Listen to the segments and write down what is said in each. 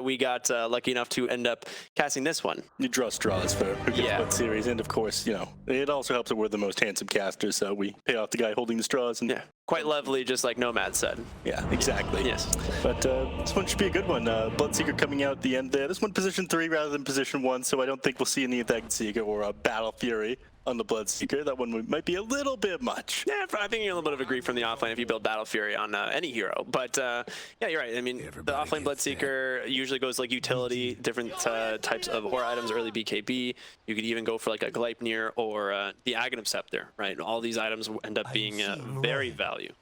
we got lucky enough to end up casting this one. You draw straws for a good Blood series, and of course, you know, it also helps that we're the most handsome casters, so we pay off the guy holding the straws. And quite lovely, just like Nomad said. Yeah, exactly. Yes. But this one should be a good one. Bloodseeker coming out at the end there. This one position 3 rather than position 1, so I don't think we'll see any of that Seeker or Battle Fury on the Bloodseeker. That one might be a little bit much. Yeah, I think you're a little bit of a grief from the offlane if you build Battle Fury on any hero. But yeah, you're right. I mean, the offlane Bloodseeker usually goes like utility, different types of horror items, early BKB. You could even go for like a Gleipnir or the Aghs Scepter, right? All these items end up being very value.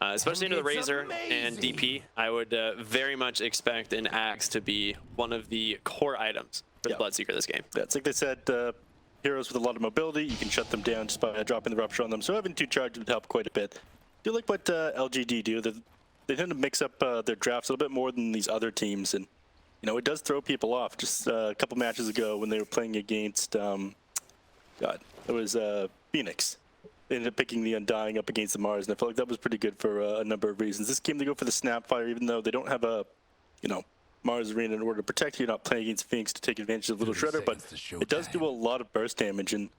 Especially into the Razor and DP, I would very much expect an Aghs to be one of the core items for the Bloodseeker this game. That's like they said, heroes with a lot of mobility, you can shut them down just by dropping the Rupture on them. So having 2 charges would help quite a bit. Do you like what LGD do? They tend to mix up their drafts a little bit more than these other teams, and you know, it does throw people off. Just a couple matches ago when they were playing against, God, it was Phoenix. They ended up picking the Undying up against the Mars, and I felt like that was pretty good for a number of reasons. This game, they go for the Snapfire, even though they don't have a, you know, Mars Arena in order to protect you. You're not playing against Phoenix to take advantage of the Little Shredder, but it does do a lot of burst damage. And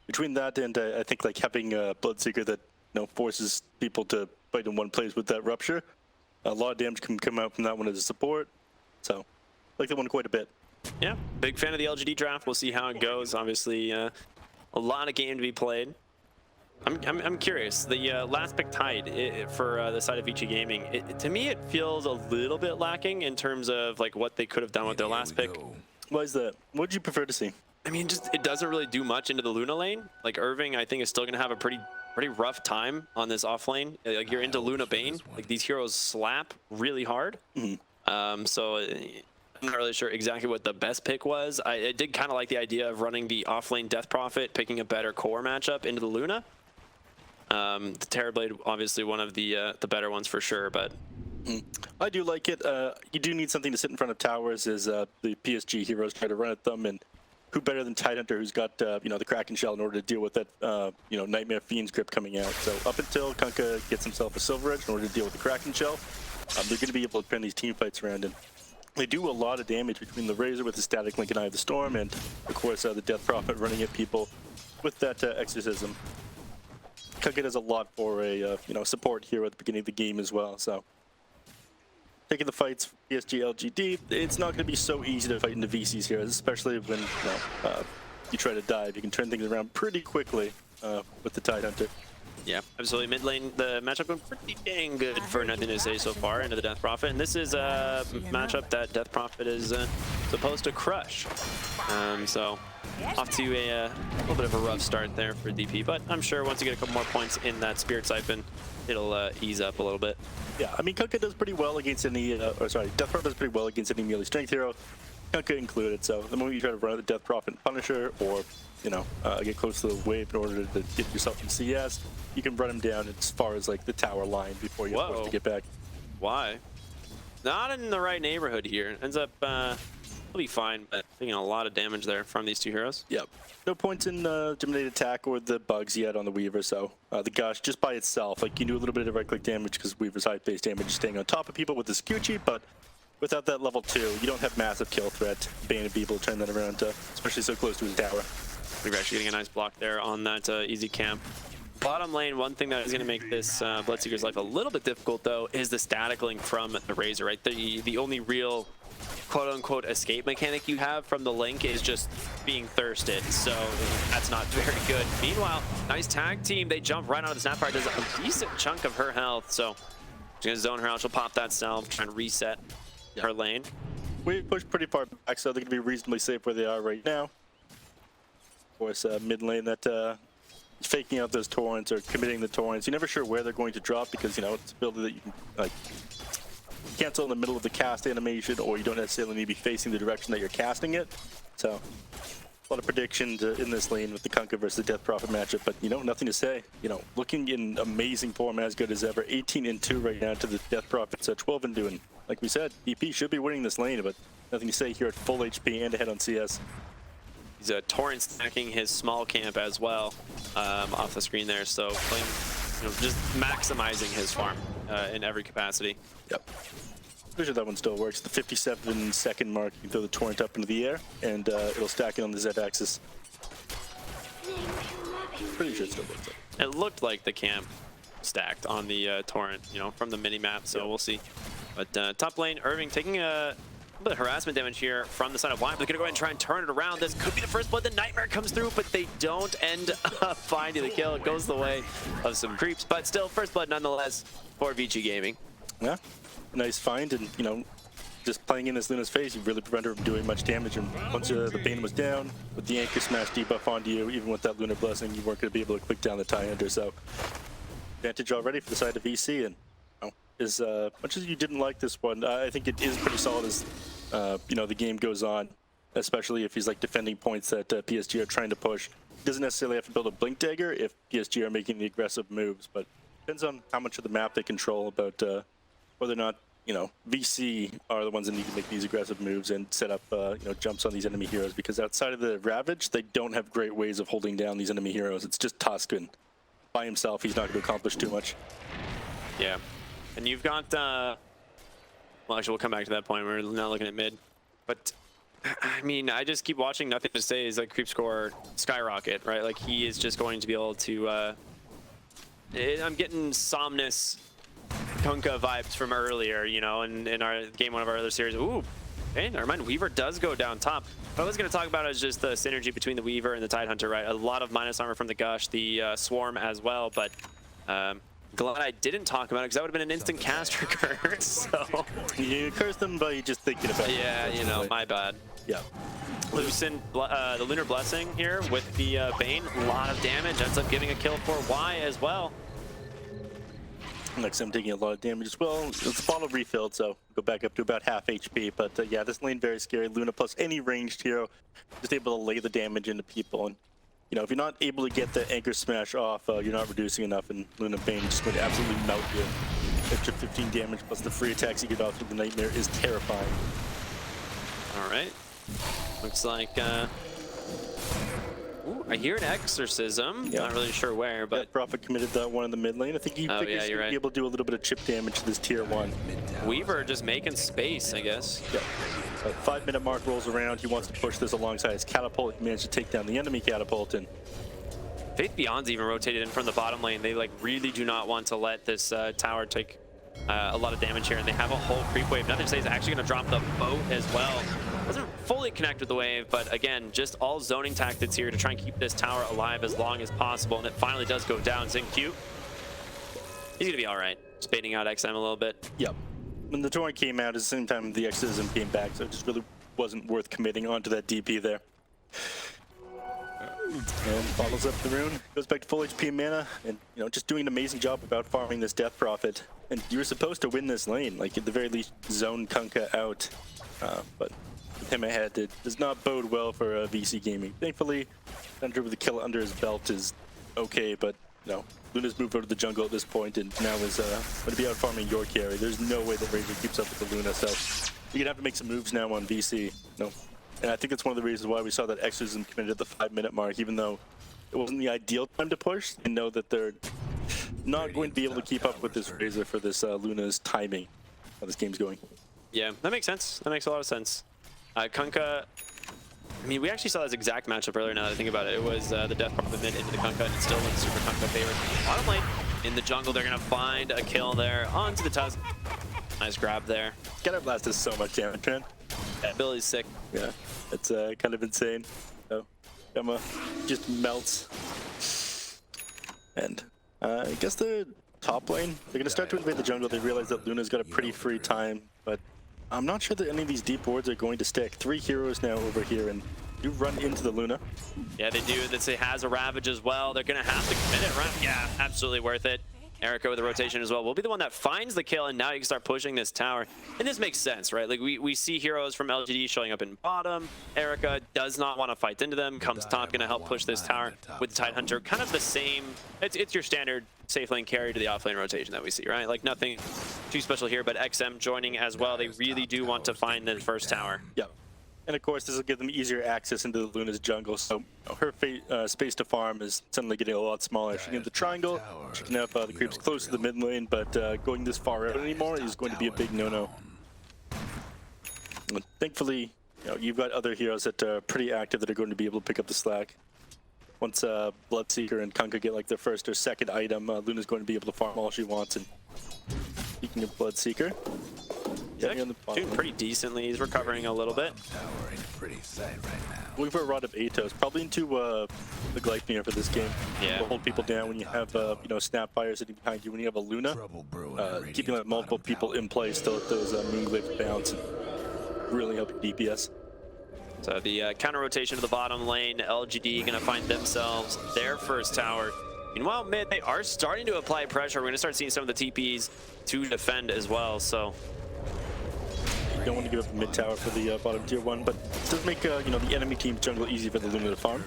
between that and I think like having a Bloodseeker that, you know, forces people to fight in one place with that Rupture, a lot of damage can come out from that one as a support. So I like that one quite a bit. Yeah, big fan of the LGD draft. We'll see how it goes. Obviously, a lot of game to be played. I'm curious. The last pick Tide for the side of Vici Gaming, to me it feels a little bit lacking in terms of like what they could have done with their last pick. Why is that? What would you prefer to see? I mean, just it doesn't really do much into the Luna lane. Like Irving, I think is still gonna have a pretty rough time on this off lane. Like you're into Luna Bane. Like these heroes slap really hard. So I'm not really sure exactly what the best pick was. I did kind of like the idea of running the off lane Death Prophet, picking a better core matchup into the Luna. The Terrorblade, obviously one of the better ones for sure, but I do like it. You do need something to sit in front of towers as the PSG heroes try to run at them, and who better than Tidehunter, who's got you know, the Kraken Shell in order to deal with that you know, Nightmare Fiend's grip coming out. So up until Kunkka gets himself a Silver Edge in order to deal with the Kraken Shell, they're going to be able to turn these team fights around, and they do a lot of damage between the Razor with the Static Link and Eye of the Storm, and of course the Death Prophet running at people with that Exorcism. Kunkka does a lot for a you know, support hero at the beginning of the game as well. So taking the fights for PSG-LGD, it's not going to be so easy to fight into VC's heroes, especially when you try to dive. You can turn things around pretty quickly with the Tidehunter. Yeah, absolutely. Mid lane, the matchup going pretty dang good for nothing to say so far into the Death Prophet. And this is a matchup that Death Prophet is supposed to crush. So off to a little bit of a rough start there for DP, but I'm sure once you get a couple more points in that Spirit Siphon, it'll ease up a little bit. Yeah, I mean, Kunkka does pretty well against any, or sorry, Death Prophet does pretty well against any melee strength hero, Kunkka included. So the moment you try to run the Death Prophet Punisher, or you know, get close to the wave in order to get yourself in CS, you can run him down as far as like the tower line before you're forced to get back. Why? Not in the right neighborhood here. Ends up, he'll be fine, but taking a lot of damage there from these two heroes. Yep. No points in Dominate Attack or the bugs yet on the Weaver, so the Gush just by itself, like you do a little bit of right-click damage because Weaver's high-base damage is staying on top of people with the XinQ, but without that level 2, you don't have massive kill threat. Bane and be able to turn that around, especially so close to his tower. We're actually getting a nice block there on that easy camp. Bottom lane, one thing that is going to make this Bloodseeker's life a little bit difficult, though, is the static link from the Razor, right? The only real quote-unquote escape mechanic you have from the link is just being thirsted, so that's not very good. Meanwhile, nice tag team. They jump right onto the Snapfire, does a decent chunk of her health, so she's going to zone her out. She'll pop that self, trying to reset her lane. We pushed pretty far back, so they're going to be reasonably safe where they are right now. Of course, mid lane that faking out those torrents or committing the torrents. You're never sure where they're going to drop because, you know, it's an ability that you can like cancel in the middle of the cast animation, or you don't necessarily need to be facing the direction that you're casting it. So a lot of predictions in this lane with the Kunkka versus the Death Prophet matchup, but you know, nothing to say. You know, looking in amazing form, as good as ever. 18-2 right now to the Death Prophet's 12-2, and like we said, DP should be winning this lane, but nothing to say here at full HP and ahead on CS. He's torrent stacking his small camp as well off the screen there, so playing, you know, just maximizing his farm in every capacity. Yep. Pretty sure that one still works. The 57-second mark, you can throw the torrent up into the air, and it'll stack it on the Z-axis. Pretty sure it still works. It looked like the camp stacked on the torrent, you know, from the mini-map, so we'll see. But top lane, Irving taking a bit of harassment damage here from the side of Wine. They're going to go ahead and try and turn it around. This could be the first blood. The Nightmare comes through, but they don't end up finding the kill. It goes the way of some creeps, but still first blood nonetheless for Vici Gaming. Yeah, nice find, and you know, just playing in this Luna's face, you really prevented her from doing much damage. And once the Bane was down, with the Anchor Smash debuff onto you, even with that Lunar Blessing, you weren't going to be able to click down the Tie Hunter. So, advantage already for the side of VC. And you know, as much as you didn't like this one, I think it is pretty solid as you know, the game goes on, especially if he's like defending points that PSG are trying to push. He doesn't necessarily have to build a Blink Dagger if PSG are making the aggressive moves, but depends on how much of the map they control about whether or not, you know, VC are the ones that need to make these aggressive moves and set up, you know, jumps on these enemy heroes, because outside of the Ravage, they don't have great ways of holding down these enemy heroes. It's just Tuscan. By himself, he's not going to accomplish too much. Yeah, and you've got, well, actually, we'll come back to that point. We're now looking at mid. But, I mean, I just keep watching Nothing to Say is like creep score skyrocket, right? Like, he is just going to be able to, I'm getting Somnus Kunkka vibes from earlier, you know, in our game, one of our other series. Ooh, hey, never mind. Weaver does go down top. What I was going to talk about is just the synergy between the Weaver and the Tidehunter, right? A lot of minus armor from the Gush, the Swarm as well, but glad I didn't talk about it because that would have been an instant caster curse. So You curse them by just thinking about it. Yeah, you know, my bad. Yeah. Loosen the Lunar Blessing here with the Bane. A lot of damage. Ends up giving a kill for Y as well. Next, I'm taking a lot of damage as well. It's bottle refilled, so go back up to about half HP. But yeah, this lane very scary. Luna plus any ranged hero, just able to lay the damage into people. And you know, if you're not able to get the Anchor Smash off, you're not reducing enough, and Luna Bane is just going to absolutely melt you. Extra 15 damage plus the free attacks you get off with the Nightmare is terrifying. All right. Looks like ooh, I hear an exorcism. Yeah. Not really sure where, but Prophet committed that one in the mid lane. I think he figures he'll be able to do a little bit of chip damage to this tier 1. Weaver just making space, I guess. Yeah. 5-minute mark rolls around. He wants to push this alongside his catapult. He managed to take down the enemy catapult, and Faith Beyond's even rotated in from the bottom lane. They like really do not want to let this tower take a lot of damage here, and they have a whole creep wave. Nothing to Say is actually going to drop the boat as well. Doesn't fully connect with the wave, but again, just all zoning tactics here to try and keep this tower alive as long as possible, and it finally does go down. XinQ, he's gonna be all right. Just baiting out XM a little bit. yep. When the torrent came out, at the same time the exorcism came back, so it just really wasn't worth committing onto that DP there. And follows up the rune, goes back to full HP mana, and you know, just doing an amazing job about farming this Death Prophet. And you were supposed to win this lane, like at the very least zone Kunkka out, but with him ahead, it does not bode well for VC Gaming. Thankfully, Thunder with the kill under his belt is okay, but you know, Luna's moved out of the jungle at this point, and now is going to be out farming your carry. There's no way that Ranger keeps up with the Luna, so you're gonna have to make some moves now on VC. No. And I think that's one of the reasons why we saw that exorcism committed at the 5-minute mark, even though it wasn't the ideal time to push. They know that they're not going to be able to keep up with this Razor for this Luna's timing, how this game's going. Yeah, that makes sense. That makes a lot of sense. Kunkka, I mean, we actually saw this exact matchup earlier now that I think about it. It was the Death Prophet mid into the Kunkka, and it still went super Kunkka favor. Bottom lane, in the jungle, they're going to find a kill there onto the Tusk. Nice grab there. Scatter Blast does so much damage, man. Billy's sick. Yeah, it's kind of insane. So, Gamma just melts. And I guess the top lane, they're going to start to invade the jungle. They realize that Luna's got a pretty free time, but I'm not sure that any of these deep wards are going to stick. 3 heroes now over here, and do run into the Luna. Yeah, they do. This has a Ravage as well. They're going to have to commit it, right? Yeah, absolutely worth it. Erica with the rotation as well will be the one that finds the kill, and now you can start pushing this tower. And this makes sense, right? Like we see heroes from LGD showing up in bottom. Erica does not want to fight into them. Comes top, going to help push this tower with the Tidehunter. Kind of the same. It's your standard safe lane carry to the offlane rotation that we see, right? Like nothing too special here, but XM joining as well. They really do want to find the first tower. Yep. And of course, this will give them easier access into the Luna's jungle, so her space to farm is suddenly getting a lot smaller. She can have the triangle, she can have the creeps close to the mid lane, but going this far out anymore is going to be a big no-no. Thankfully, you've got other heroes that are pretty active that are going to be able to pick up the slack. Once Bloodseeker and Kunkka get like their first or second item, Luna's going to be able to farm all she wants. And speaking of Bloodseeker, doing pretty decently. He's recovering a little bit. Looking for a Rod of Atos, probably into the Gleipnir for this game. Yeah. To hold people down when you have Snapfire sitting behind you. When you have a Luna, keeping like multiple people in place to let those Moonglyphs bounce and really help your DPS. So the counter rotation to the bottom lane, LGD going to find themselves their first tower. Meanwhile, mid, they are starting to apply pressure. We're going to start seeing some of the TPs to defend as well. So you don't want to give up the mid tower for the bottom tier 1, but it does make the enemy team jungle easy for the Luna to farm.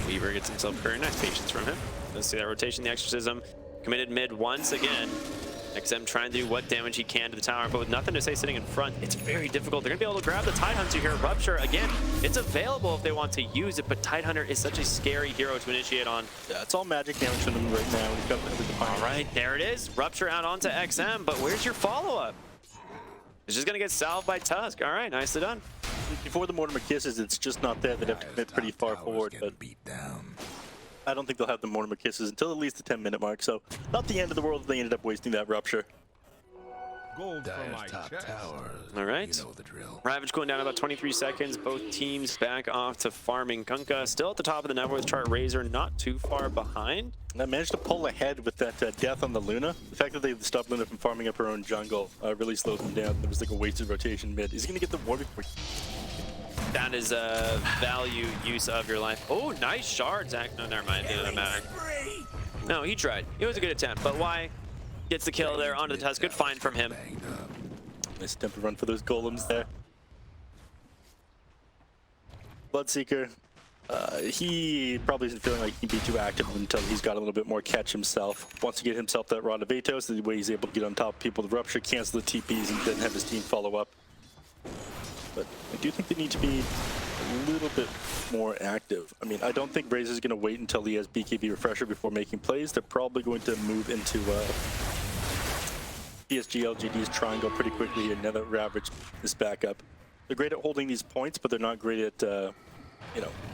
Weaver gets himself very nice patience from him. Let's see that rotation, the exorcism committed mid once again. XM trying to do what damage he can to the tower, but with nothing to say sitting in front, it's very difficult. They're going to be able to grab the Tidehunter here. Rupture, again, it's available if they want to use it, but Tidehunter is such a scary hero to initiate on. Yeah, it's all magic damage for them right now. We've got the all right, there it is. Rupture out onto XM, but where's your follow-up? It's just going to get salved by Tusk. All right, nicely done. Before the Mortimer Kisses, it's just not there. They'd have to commit pretty far forward, but I don't think they'll have the Mortimer Kisses until at least the 10-minute mark, so not the end of the world if they ended up wasting that Rupture. Gold for my top towers. All right. You know the drill. Ravage cooling down about 23 seconds. Both teams back off to farming. Kunkka still at the top of the net with chart. Razor not too far behind. And I managed to pull ahead with that death on the Luna. The fact that they stopped Luna from farming up her own jungle really slowed them down. There was like a wasted rotation mid. Is he going to get the war before? That is a value use of your life. Oh, nice shard, Zach. No, never mind. It doesn't matter. No, he tried. It was a good attempt, but why? Gets the kill there onto the Tusk. Good find from him. Nice attempt to run for those golems there. Bloodseeker, he probably isn't feeling like he can be too active until he's got a little bit more catch himself. Wants to get himself that Rod of Atos, the way he's able to get on top of people, the Rupture, cancel the TPs, and then have his team follow up. But I do think they need to be a little bit more active. I mean, I don't think Razor's going to wait until he has BKB Refresher before making plays. They're probably going to move into PSG-LGD's triangle pretty quickly here now that Ravage is back up. They're great at holding these points, but they're not great at,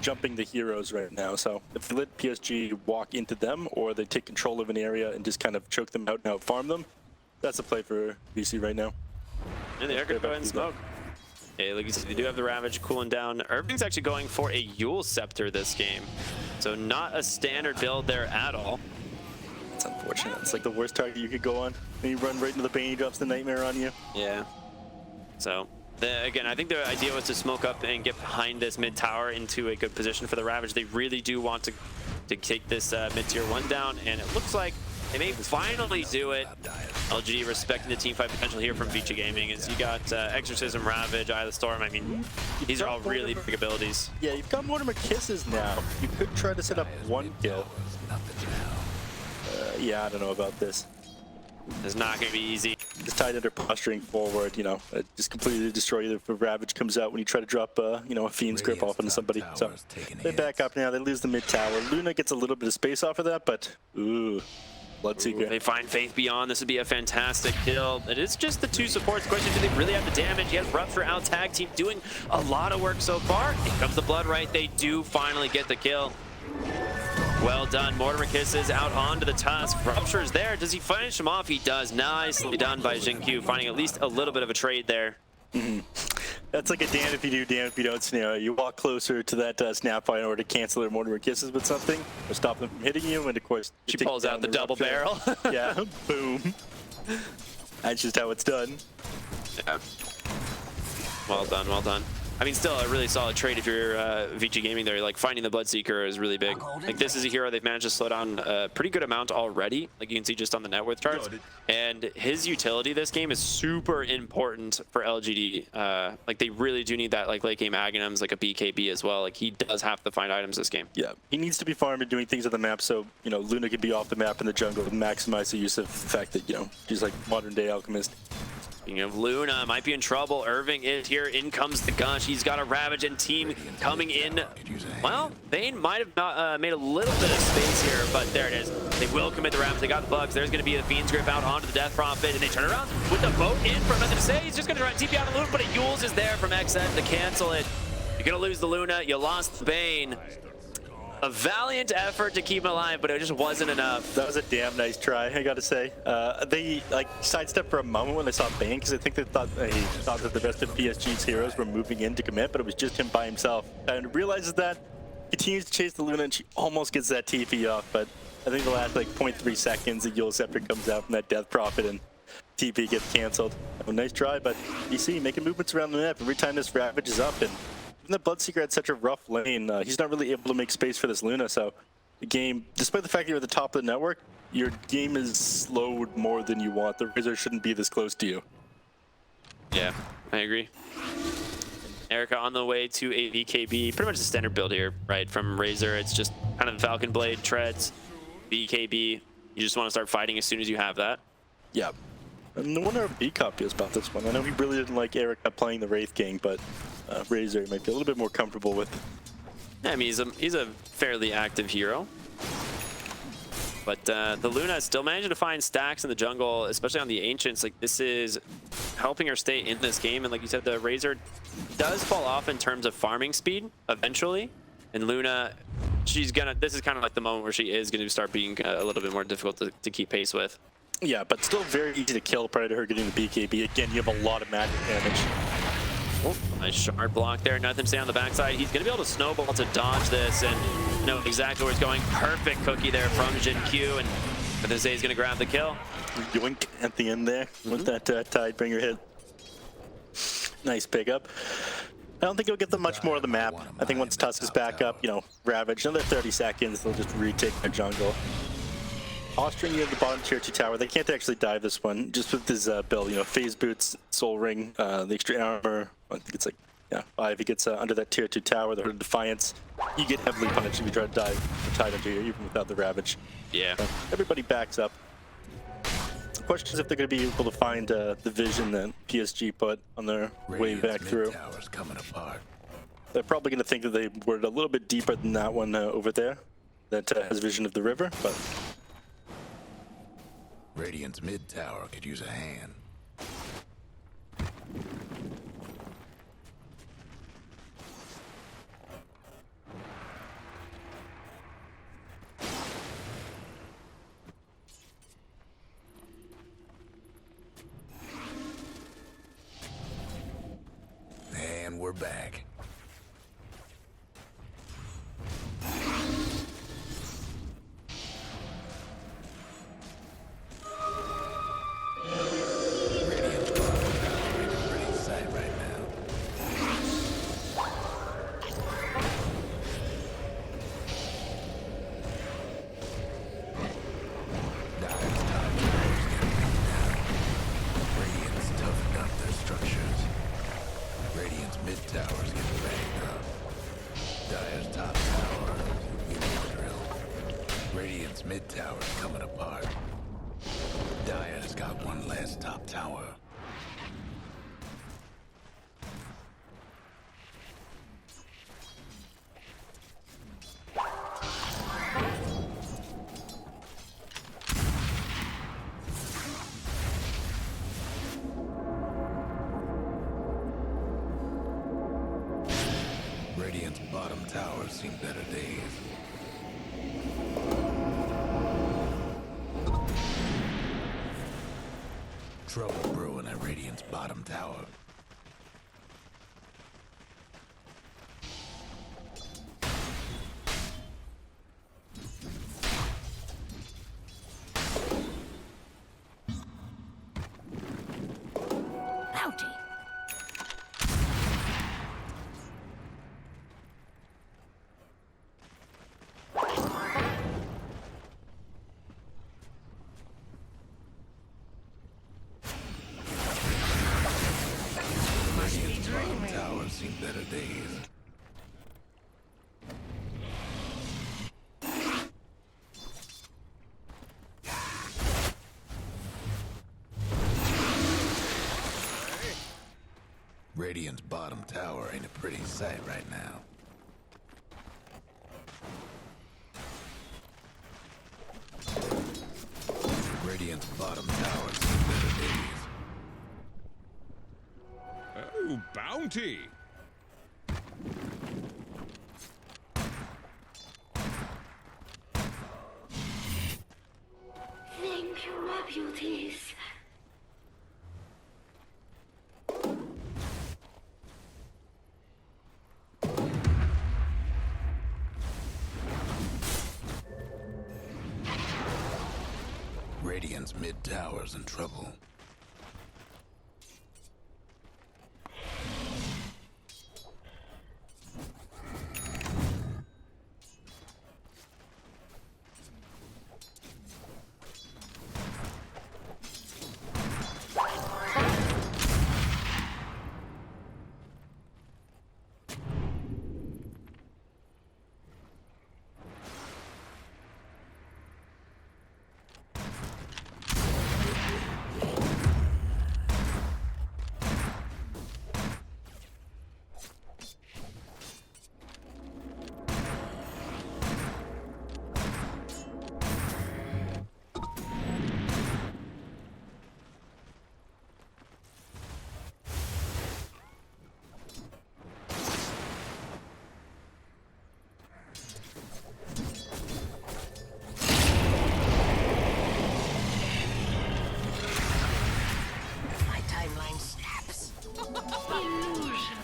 jumping the heroes right now. So if they let PSG walk into them, or they take control of an area and just kind of choke them out and out-farm them, that's a play for Vici right now. And they are going to go ahead and smoke. Okay, like you said, they do have the Ravage cooling down. Irving's actually going for a Aghs Scepter this game. So not a standard build there at all. It's unfortunate. It's like the worst target you could go on. And you run right into the Bane, he drops the Nightmare on you. Yeah. So, again, I think the idea was to smoke up and get behind this mid tower into a good position for the Ravage. They really do want to take this mid tier 1 down, and it looks like they may finally do it. LGD respecting the team fight potential here from Vici Gaming as you got Exorcism, Ravage, Eye of the Storm. I mean, these are all really big abilities. Yeah, you've got Mortimer Kisses now. You could try to set up one kill. Yeah, I don't know about this. It's not going to be easy. Just tied under posturing forward, just completely destroy you if a Ravage comes out when you try to drop, a Fiend's Grip off onto somebody. So they back up now, they lose the mid tower. Luna gets a little bit of space off of that, but ooh. Bloodseeker. They find Faith Beyond. This would be a fantastic kill. It is just the two supports. Question, do they really have the damage? Yes, Rupture out tag team doing a lot of work so far. Here comes the Blood Right. They do finally get the kill. Well done. Mortimer Kisses out onto the Tusk. Rupture's there. Does he finish him off? He does. Nicely done by XinQ, finding at least a little bit of a trade there. That's like a damn if you do, damn if you don't scenario. You walk closer to that Snapfiire in order to cancel their Mortimer Kisses with something, or stop them from hitting you, and of course... She pulls out the double barrel. Yeah, boom. That's just how it's done. Yeah. Well done, well done. I mean, still a really solid trade if you're Vici Gaming there. Like, finding the Bloodseeker is really big. Like, this is a hero they've managed to slow down a pretty good amount already. Like, you can see just on the net worth charts. And his utility this game is super important for LGD. Like, they really do need that, like, late game Aghanims, like a BKB as well. Like, he does have to find items this game. Yeah, he needs to be farming, doing things on the map so, Luna can be off the map in the jungle and maximize the use of the fact that, she's like modern day alchemist. Speaking of Luna, might be in trouble. Irving is here. In comes the Gush. He's got a Ravage and team coming in. Well, Vayne might have not made a little bit of space here, but there it is. They will commit the Ravage. They got the bugs. There's going to be a Fiend's Grip out onto the Death Prophet, and they turn around with the boat in for nothing to say. He's just going to try and TP out of the loop, but a Yules is there from XN to cancel it. You're going to lose the Luna. You lost the Bane. A valiant effort to keep him alive, but it just wasn't enough. That was a damn nice try, I gotta say. They like sidestepped for a moment when they saw Bane, because I think they thought that the rest of PSG's heroes were moving in to commit, but it was just him by himself. And realizes that, continues to chase the Luna, and she almost gets that TP off, but I think the last like 0.3 seconds, the Aghs Scepter comes out from that Death Prophet, and TP gets canceled. Oh, nice try, but you see, making movements around the map every time this Ravage is up, and even the Bloodseeker had such a rough lane, he's not really able to make space for this Luna, so the game, despite the fact that you're at the top of the network, your game is slowed more than you want. The Razor shouldn't be this close to you. Yeah, I agree. Erica on the way to a VKB, pretty much the standard build here, right? From Razor, it's just kind of Falcon Blade, Treads, VKB. You just want to start fighting as soon as you have that. Yeah. And no wonder B-Cop feels about this one. I know he really didn't like Erica playing the Wraith King, but Razor might be a little bit more comfortable with. Yeah, I mean, he's a fairly active hero. But the Luna is still managing to find stacks in the jungle, especially on the Ancients. Like, this is helping her stay in this game. And like you said, the Razor does fall off in terms of farming speed eventually. And Luna, this is kind of like the moment where she is gonna start being a little bit more difficult to keep pace with. Yeah, but still very easy to kill prior to her getting the BKB. Again, you have a lot of magic damage. Oh, nice shard block there. Nothing to say on the backside. He's going to be able to snowball to dodge this and know exactly where he's going. Perfect cookie there from XinQ, and nothing to say he's going to grab the kill. Yoink at the end there with that Tidebringer hit. Nice pickup. I don't think he'll get them much more of the map. I think once Tusk is back up, you know, Ravage, another 30 seconds, they'll just retake the jungle. Austrian, you have the bottom tier 2 tower. They can't actually dive this one, just with his build, you know, phase boots, soul ring, the extra armor. I think it's like, yeah, 5. He gets under that tier 2 tower, the Hood of Defiance. You get heavily punished if you try to dive the Tide under here, even without the Ravage. Yeah. Everybody backs up. The question is if they're going to be able to find the vision that PSG put on their way back through. Coming apart. They're probably going to think that they were a little bit deeper than that one over there that has vision of the river, but Radiant's mid tower could use a hand. And we're back. Mid tower's coming apart. Dire's got one last top tower. Radiant's bottom tower's seen better days. Trouble brewing at Radiant's bottom tower. Bounty. Radiant's bottom tower ain't a pretty sight right now. Radiant's bottom tower's in better days. Oh, bounty! Thank you, my beauties. Radiant's mid tower's in trouble. My timeline snaps. Illusion.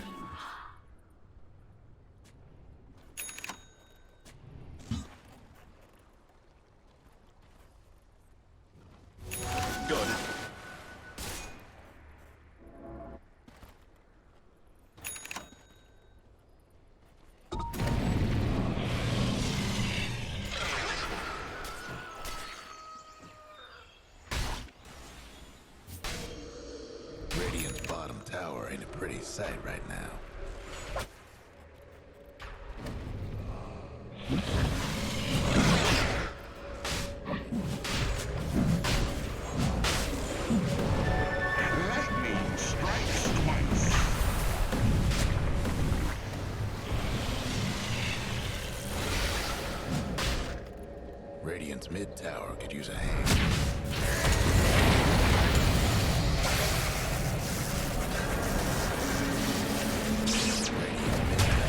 Good. Radiant's bottom tower ain't a pretty sight right now. Lightning strikes twice. Radiant's mid tower could use a hand. Radiant's mid tower.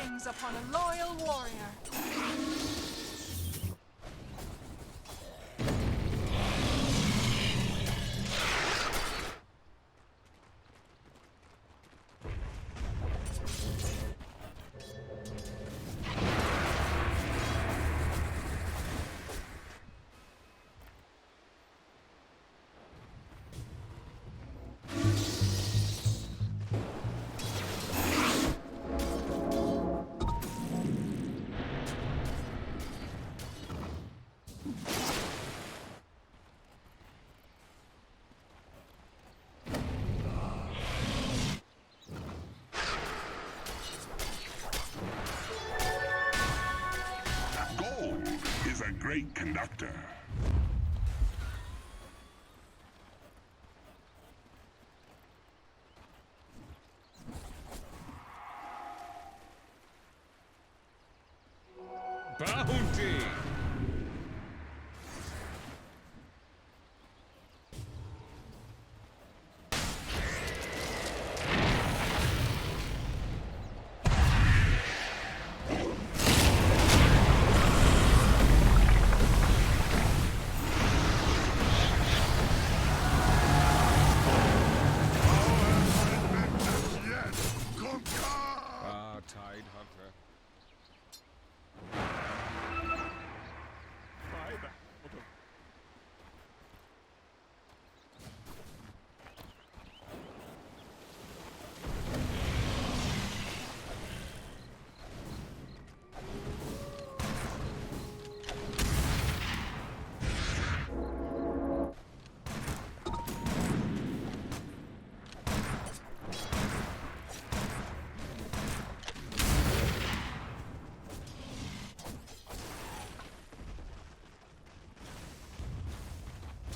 hangs upon a loyal warrior. Great conductor. Bounty.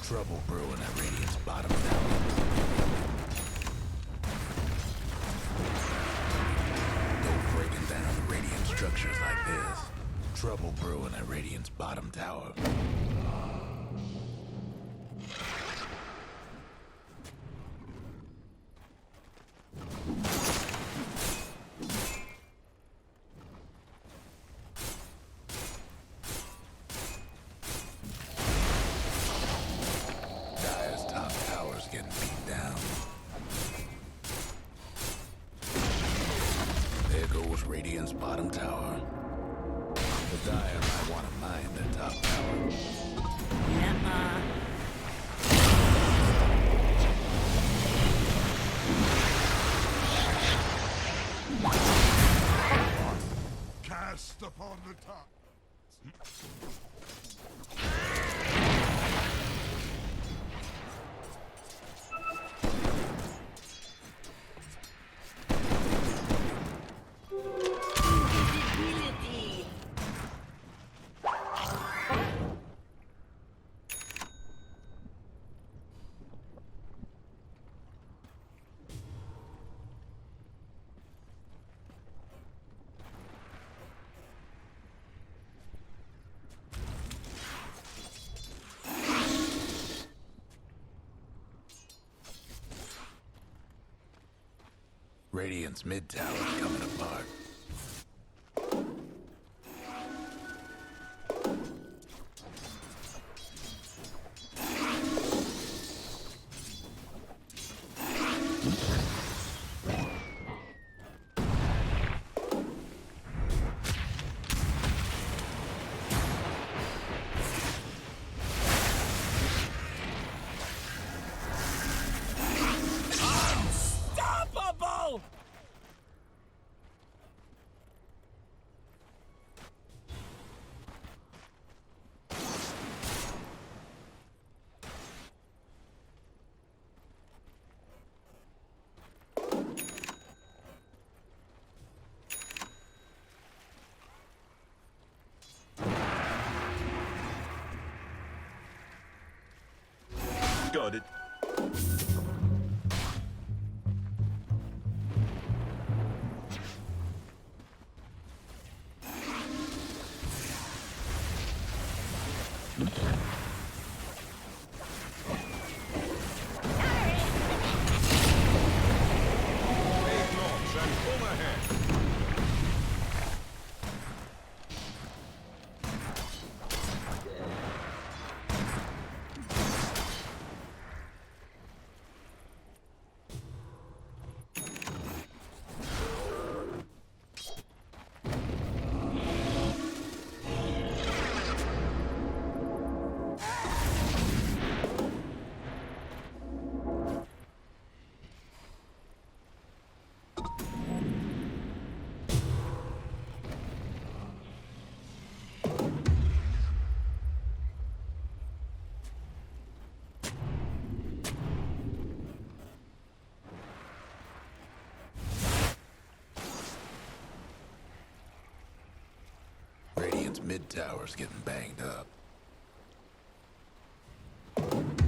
Trouble brewing at Radiant's bottom tower. Don't breaking down the Radiant structures like this. Trouble brewing at Radiant's bottom tower. Radiant's bottom tower. The Dire might want to mine the top tower. Cast upon the top. Radiant's mid tower is coming apart. Got it. Radiant's mid tower's getting banged up. Radiant's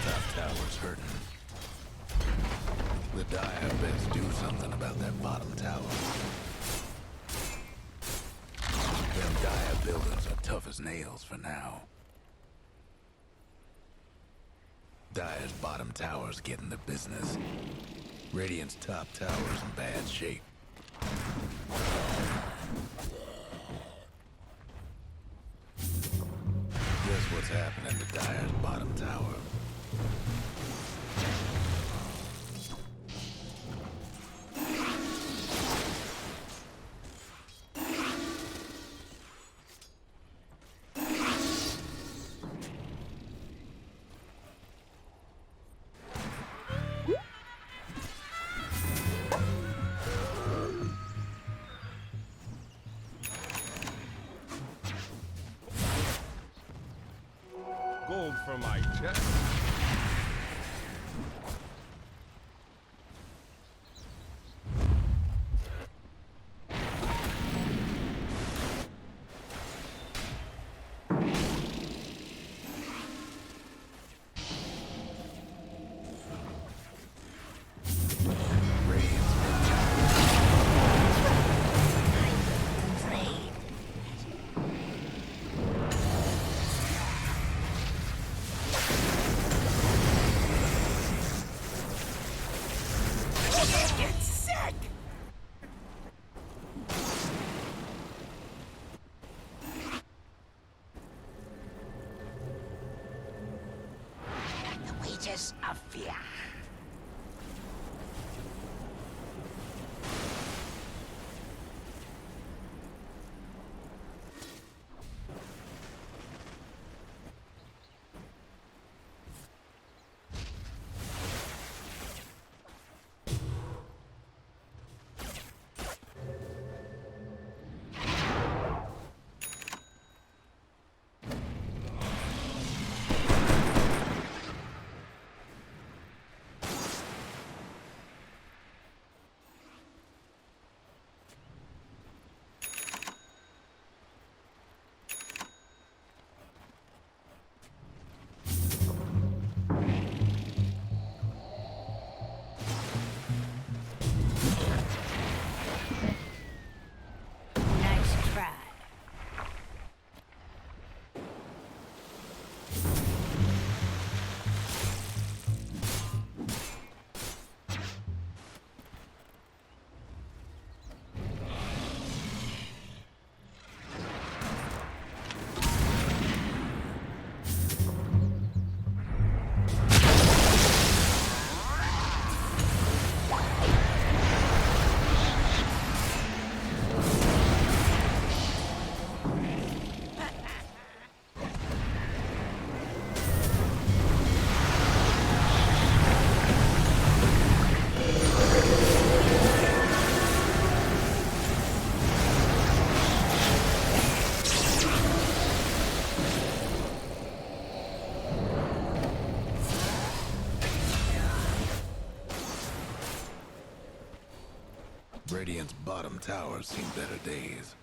top tower's hurting. The Dire best do something about that bottom tower. Them Dire buildings are tough as nails for now. Dire's bottom tower's getting the business. Radiant's top tower's in bad shape. Guess what's happening to Dire's bottom tower? Gold for my chest. Wages of fear. Nice try. Radiant's bottom tower's seen better days.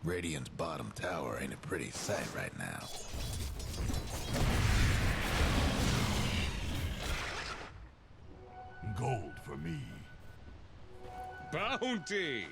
Radiant's bottom tower ain't a pretty sight right now. Gold for me. Bounty!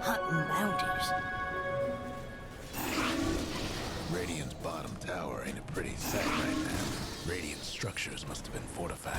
hunting bounties. Radiant's bottom tower ain't a pretty sight right now. Radiant structures must have been fortified.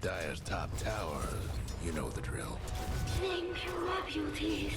Dire's top tower, you know the drill. Thank you, my beauties.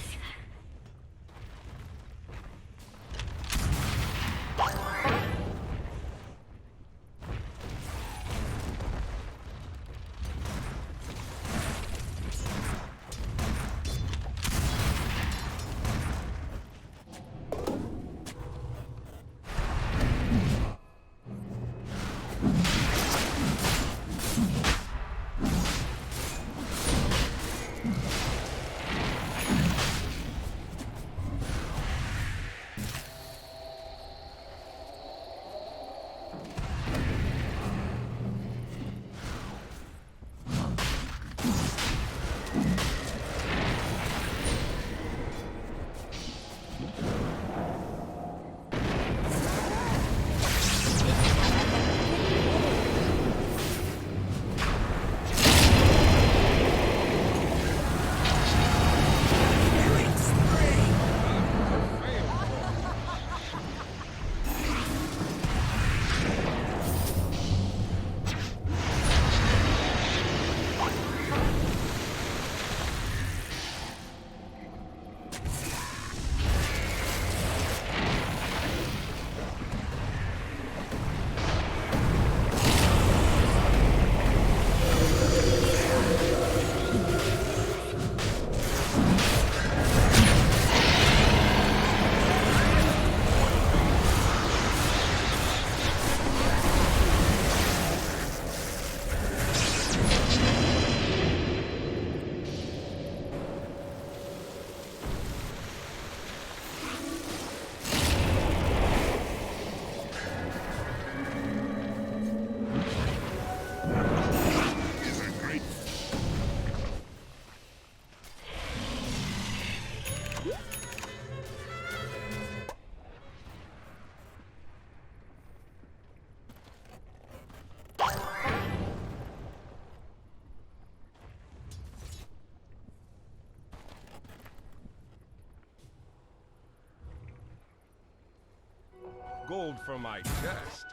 Gold for my chest.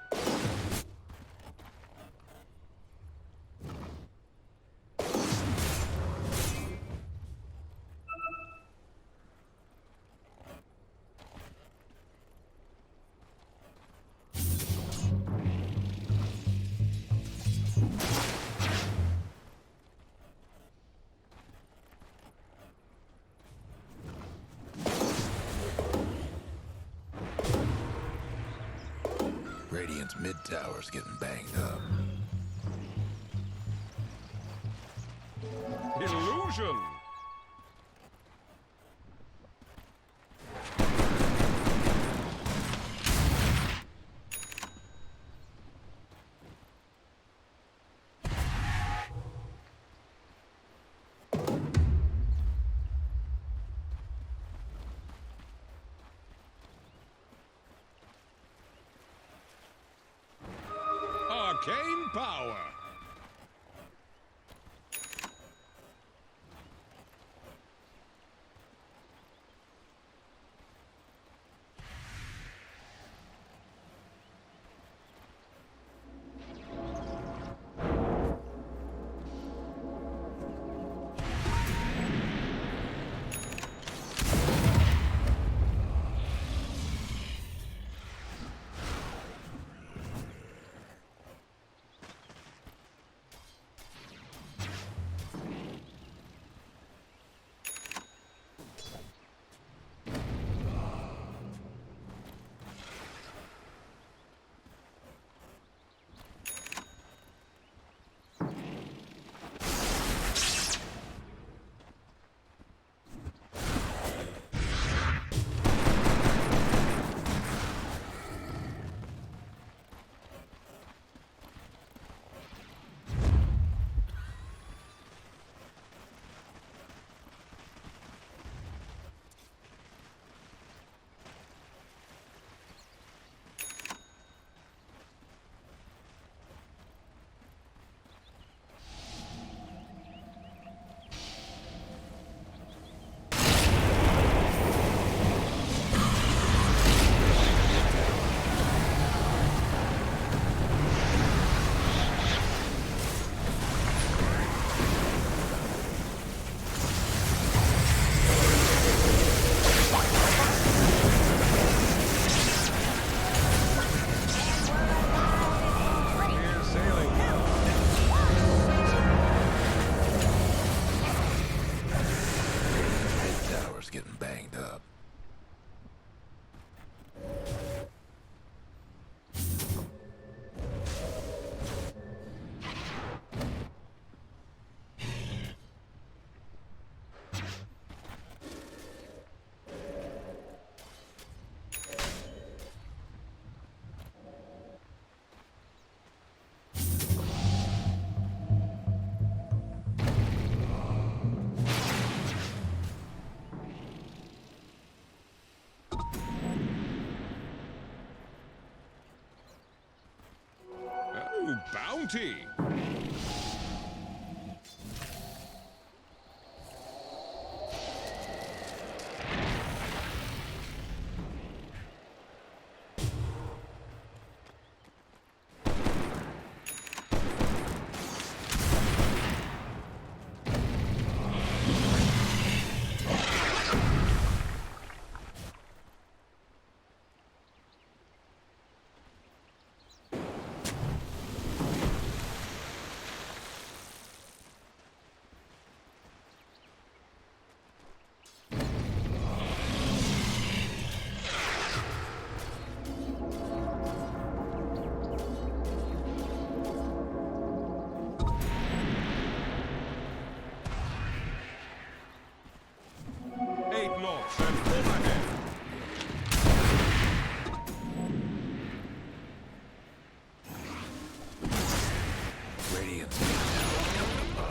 Radiant's mid tower's getting banged up. Illusion! Arcane power! bounty.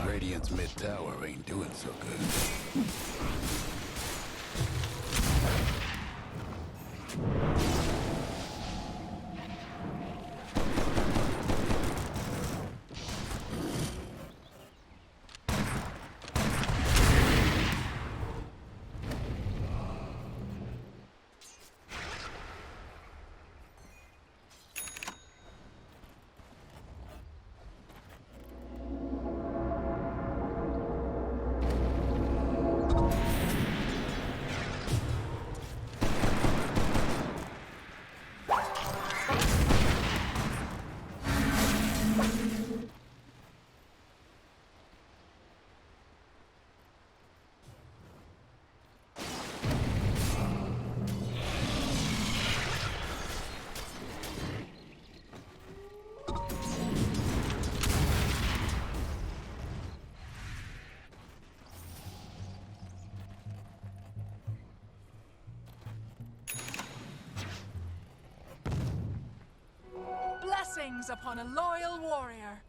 Radiant's mid tower ain't doing so good. Blessings upon a loyal warrior.